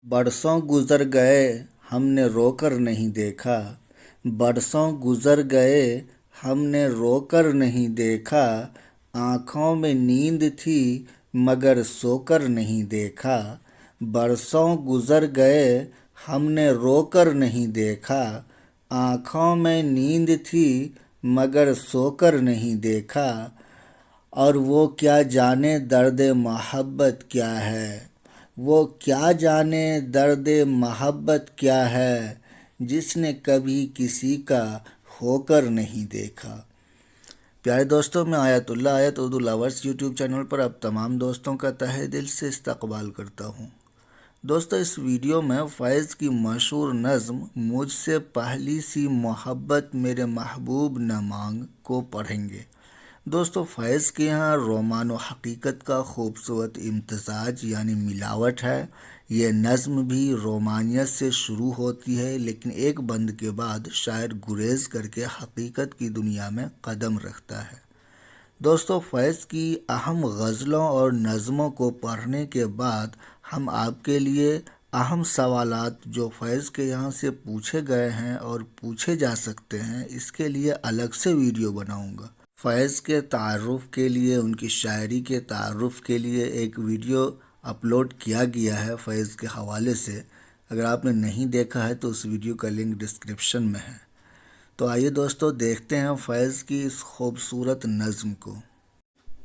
बरसों गुज़र गए हमने रोकर नहीं देखा। बरसों गुज़र गए हमने रोकर नहीं देखा। आँखों में नींद थी मगर सोकर नहीं देखा। बरसों गुज़र गए हमने रोकर नहीं देखा। आँखों में नींद थी मगर सोकर नहीं देखा। और वो क्या जाने दर्द मोहब्बत क्या है। वो क्या जाने दर्द मोहब्बत क्या है, जिसने कभी किसी का होकर नहीं देखा। प्यारे दोस्तों, मैं आयतुल्लाह आयत उर्दू लवर्स यूट्यूब चैनल पर अब तमाम दोस्तों का तहे दिल से इस्तकबाल करता हूँ। दोस्तों, इस वीडियो में फैज़ की मशहूर नज़्म मुझसे पहली सी मोहब्बत मेरे महबूब न मांग को पढ़ेंगे। दोस्तों, फैज़ के यहाँ रोमान व हकीकत का खूबसूरत इम्तज़ाज यानी मिलावट है। ये नज़्म भी रोमानियत से शुरू होती है, लेकिन एक बंद के बाद शायर गुरेज करके हकीकत की दुनिया में कदम रखता है। दोस्तों, फैज़ की अहम गज़लों और नज़मों को पढ़ने के बाद हम आपके लिए अहम सवालात जो फैज़ के यहाँ से पूछे गए हैं और पूछे जा सकते हैं, इसके लिए अलग से वीडियो बनाऊंगा। फैज़ के तारुफ़ के लिए, उनकी शायरी के तारुफ़ के लिए एक वीडियो अपलोड किया गया है फैज़ के हवाले से। अगर आपने नहीं देखा है तो उस वीडियो का लिंक डिस्क्रिप्शन में है। तो आइए दोस्तों, देखते हैं फैज़ की इस खूबसूरत नज़्म को।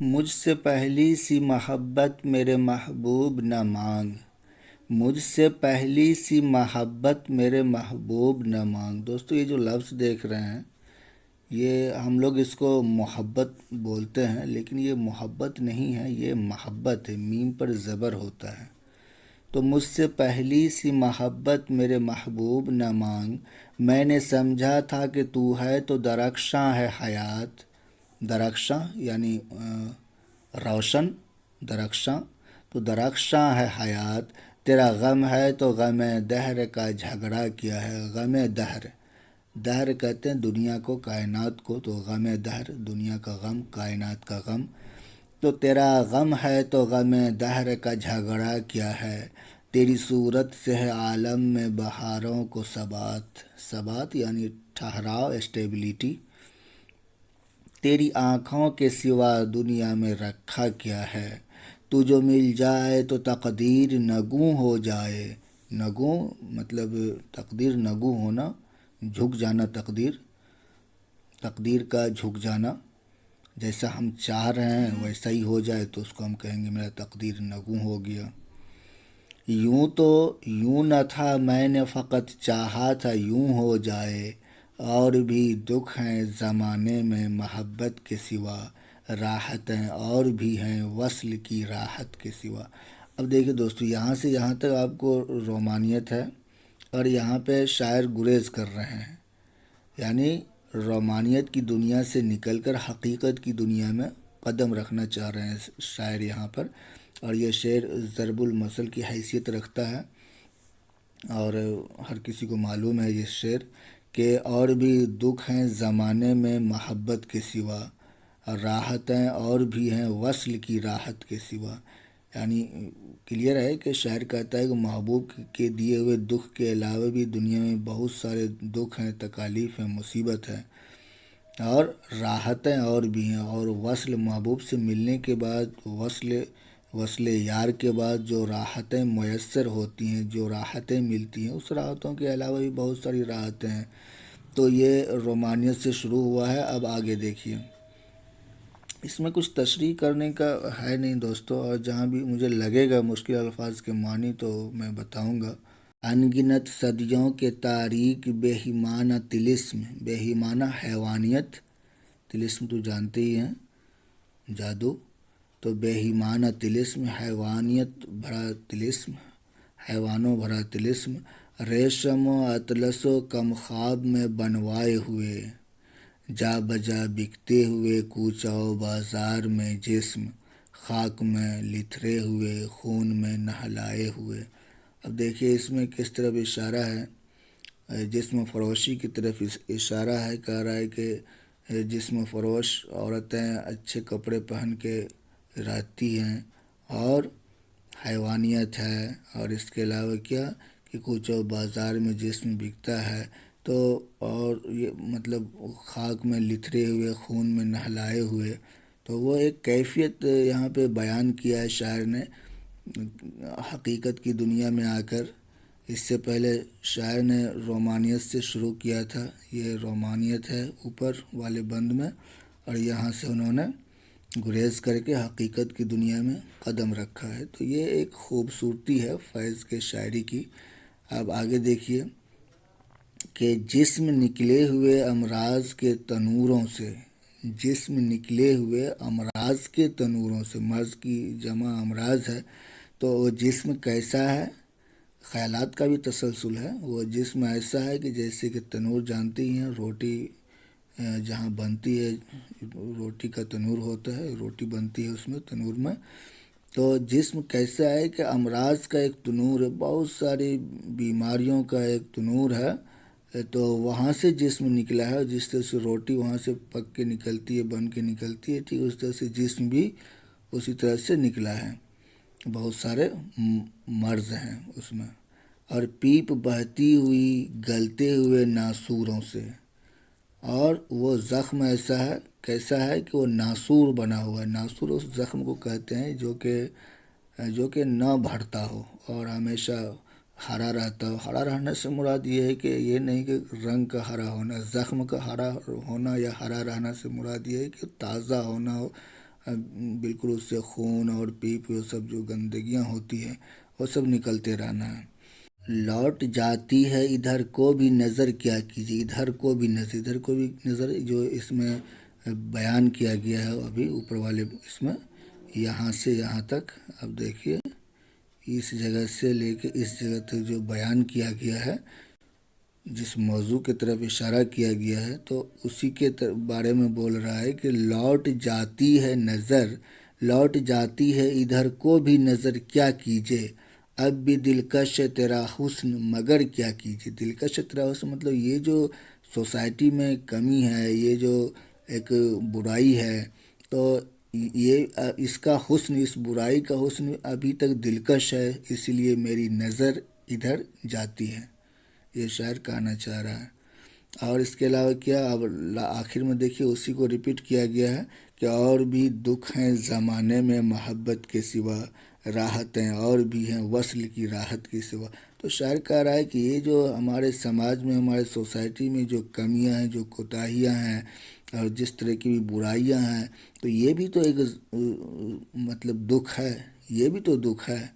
मुझसे पहली सी मोहब्बत मेरे महबूब न मांग। मुझसे पहली सी मोहब्बत मेरे महबूब न मांग। दोस्तों, ये जो लफ्ज़ देख रहे हैं, ये हम लोग इसको मोहब्बत बोलते हैं, लेकिन ये मोहब्बत नहीं है, ये महब्बत है। मीम पर ज़बर होता है। तो मुझसे पहली सी मोहब्बत मेरे महबूब न मांग। मैंने समझा था कि तू है तो दरख्शां है हयात। दरख्शां यानी रोशन, दरख्शां तो दरख्शां है हयात। तेरा गम है तो गम दहर का झगड़ा किया है। गम दहर, दहर कहते हैं दुनिया को, कायनात को, तो गम दहर दुनिया का गम, कायनात का गम। तो तेरा गम है तो गम दहर का झगड़ा क्या है। तेरी सूरत से है आलम में बहारों को सबात। सबात यानी ठहराव, स्टेबिलिटी। तेरी आँखों के सिवा दुनिया में रखा क्या है। तू जो मिल जाए तो तकदीर नगू हो जाए। नगू मतलब तकदीर, नगू होना, झुक जाना, तकदीर, तकदीर का झुक जाना। जैसा हम चाह रहे हैं वैसा ही हो जाए तो उसको हम कहेंगे मेरा तकदीर नगू हो गया। यूं तो यूं न था, मैंने फ़कत चाहा था यूं हो जाए। और भी दुख हैं ज़माने में मोहब्बत के सिवा। राहतें और भी हैं वस्ल की राहत के सिवा। अब देखिए दोस्तों, यहाँ से यहाँ तक आपको रोमानियत है और यहाँ पे शायर गुरेज कर रहे हैं, यानी रोमानियत की दुनिया से निकलकर हकीकत की दुनिया में कदम रखना चाह रहे हैं शायर यहाँ पर। और ये शेर ज़रबुल मसल की हैसियत रखता है और हर किसी को मालूम है ये शेर कि और भी दुख हैं ज़माने में मोहब्बत के सिवा। और राहतें और भी हैं वस्ल की राहत के सिवा। यानी क्लियर है कि शायर कहता है कि महबूब के दिए हुए दुख के अलावा भी दुनिया में बहुत सारे दुख हैं, तकालीफ हैं, मुसीबत है और राहतें और भी हैं। और वस्ल, महबूब से मिलने के बाद वस्ल यार के बाद जो राहतें मैसर होती हैं, जो राहतें मिलती हैं, उस राहतों के अलावा भी बहुत सारी राहतें हैं। तो ये रोमानियत से शुरू हुआ है। अब आगे देखिए, इसमें कुछ तशरीह करने का है नहीं दोस्तों, और जहाँ भी मुझे लगेगा मुश्किल अल्फाज के मानी तो मैं बताऊंगा। अनगिनत सदियों के तारीक बेहिमाना तिलिस्म। बेहिमाना हैवानियत, तिलिस्म तो जानते ही हैं, जादू। तो बेहिमाना तिलिस्म, हैवानियत भरा तिलिस्म, हैवानों भरा तिलिस्म। रेशम अतलसो कम ख्वाब में बनवाए हुए। जा बजा बिकते हुए कूचाओ बाजार में जिस्म। खाक में लिथरे हुए, खून में नहलाए हुए। अब देखिए इसमें किस तरफ इशारा है, जिस्म फरोशी की तरफ इशारा है। कह रहा है कि जिस्म फरोश औरतें अच्छे कपड़े पहन के रहती हैं और حیوانیت ہے، اور اس کے علاوہ کیا کہ کچھ بازار میں جسم بکتا ہے تو، اور یہ مطلب خاک میں لتھڑے ہوئے، خون میں نہلائے ہوئے، تو وہ ایک کیفیت یہاں پہ بیان کیا ہے شاعر نے حقیقت کی دنیا میں آ کر۔ اس سے پہلے شاعر نے رومانیت سے شروع کیا تھا، یہ رومانیت ہے اوپر والے بند میں، اور یہاں سے انہوں نے گریز کر کے حقیقت کی دنیا میں قدم رکھا ہے۔ تو یہ ایک خوبصورتی ہے فیض کے شاعری کی۔ اب آگے دیکھیے کہ جسم نکلے ہوئے امراض کے تنوروں سے، جسم نکلے ہوئے امراض کے تنوروں سے، مرض کی جمع امراض ہے، تو وہ جسم کیسا ہے؟ خیالات کا بھی تسلسل ہے۔ وہ جسم ایسا ہے کہ جیسے کہ تنور جانتے ہی ہیں، روٹی جہاں بنتی ہے، روٹی کا تنور ہوتا ہے، روٹی بنتی ہے اس میں تنور میں، تو جسم کیسا ہے کہ امراض کا ایک تنور ہے، بہت ساری بیماریوں کا ایک تنور ہے، تو وہاں سے جسم نکلا ہے، جس طرح سے روٹی وہاں سے پک کے نکلتی ہے، بن کے نکلتی ہے، ٹھیک اس طرح سے جسم بھی اسی طرح سے نکلا ہے، بہت سارے مرض ہیں اس میں۔ اور پیپ بہتی ہوئی گلتے ہوئے ناسوروں سے، اور وہ زخم ایسا ہے، کیسا ہے کہ وہ ناسور بنا ہوا ہے۔ ناسور اس زخم کو کہتے ہیں جو کہ نہ بڑھتا ہو اور ہمیشہ ہرا رہتا ہو۔ ہرا رہنے سے مراد یہ ہے کہ یہ نہیں کہ رنگ کا ہرا ہونا، زخم کا ہرا ہونا یا ہرا رہنا سے مراد یہ ہے کہ تازہ ہونا ہو، بالکل اس سے خون اور پیپ وہ سب جو گندگیاں ہوتی ہیں وہ سب نکلتے رہنا ہے۔ لوٹ جاتی ہے ادھر کو بھی نظر کیا کیجیے، ادھر کو بھی نظر، ادھر کو بھی نظر جو اس میں بیان کیا گیا ہے ابھی اوپر والے اس میں، یہاں سے یہاں تک اب دیکھیے اس جگہ سے لے کے اس جگہ تک جو بیان کیا گیا ہے، جس موضوع کی طرف اشارہ کیا گیا ہے، تو اسی کے بارے میں بول رہا ہے کہ لوٹ جاتی ہے نظر، لوٹ جاتی ہے ادھر کو بھی نظر کیا کیجے، اب بھی دلکش ہے تیرا حسن مگر کیا کیجے۔ دلکش ہے تیرا حسن مطلب یہ جو سوسائٹی میں کمی ہے، یہ جو ایک برائی ہے، تو یہ اس کا حسن، اس برائی کا حسن ابھی تک دلکش ہے، اس لیے میری نظر ادھر جاتی ہے، یہ شاعر کہنا چاہ رہا ہے۔ اور اس کے علاوہ کیا، اب آخر میں دیکھیے اسی کو ریپیٹ کیا گیا ہے کہ اور بھی دکھ ہیں زمانے میں محبت کے سوا، راحتیں اور بھی ہیں وصل کی راحت کے سوا۔ تو شاعر کہہ رہا ہے کہ یہ جو ہمارے سماج میں، ہمارے سوسائٹی میں جو کمیاں ہیں، جو کوتاہیاں ہیں، اور جس طرح کی بھی برائیاں ہیں، تو یہ بھی تو ایک مطلب دکھ ہے، یہ بھی تو دکھ ہے،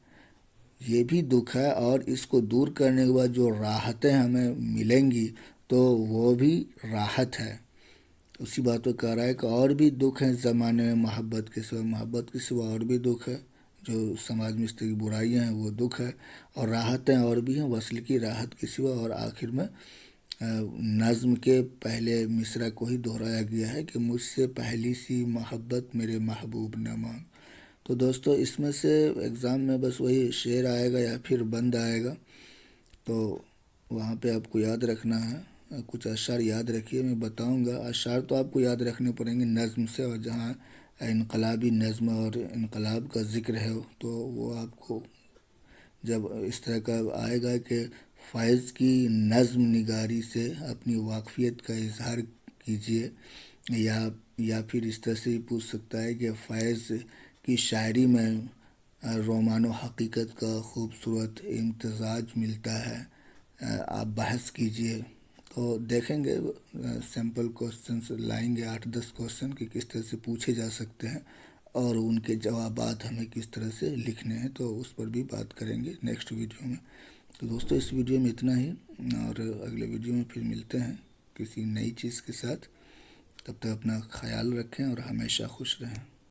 یہ بھی دکھ ہے، اور اس کو دور کرنے کے بعد جو راحتیں ہمیں ملیں گی تو وہ بھی راحت ہے۔ اسی بات کو کہہ رہا ہے کہ اور بھی دکھ ہیں زمانے میں محبت کے سوا، محبت کے سوا اور بھی دکھ ہے، جو سماج میں اس طرح کی برائیاں ہیں وہ دکھ ہے، اور راحتیں اور بھی ہیں وصل کی راحت کے سوا۔ اور آخر میں نظم کے پہلے مصرع کو ہی دہرایا گیا ہے کہ مجھ سے پہلی سی محبت میرے محبوب نہ مانگ۔ تو دوستو اس میں سے ایگزام میں بس وہی شعر آئے گا یا پھر بند آئے گا، تو وہاں پہ آپ کو یاد رکھنا ہے، کچھ اشعار یاد رکھیے، میں بتاؤں گا اشعار تو آپ کو یاد رکھنے پڑیں گے نظم سے، اور جہاں انقلابی نظم اور انقلاب کا ذکر ہے تو وہ آپ کو جب اس طرح کا آئے گا کہ فیض کی نظم نگاری سے اپنی واقفیت کا اظہار کیجیے، یا پھر اس طرح سے ہی پوچھ سکتا ہے کہ فیض کی شاعری میں رومان و حقیقت کا خوبصورت امتزاج ملتا ہے، آپ بحث کیجئے۔ تو دیکھیں گے سیمپل کوسچنس لائیں گے 8-10 کوسچن کہ کس طرح سے پوچھے جا سکتے ہیں، اور ان کے جوابات ہمیں کس طرح سے لکھنے ہیں، تو اس پر بھی بات کریں گے نیکسٹ ویڈیو میں۔ تو دوستو اس ویڈیو میں اتنا ہی، اور اگلے ویڈیو میں پھر ملتے ہیں کسی نئی چیز کے ساتھ، تب تک اپنا خیال رکھیں اور ہمیشہ خوش رہیں۔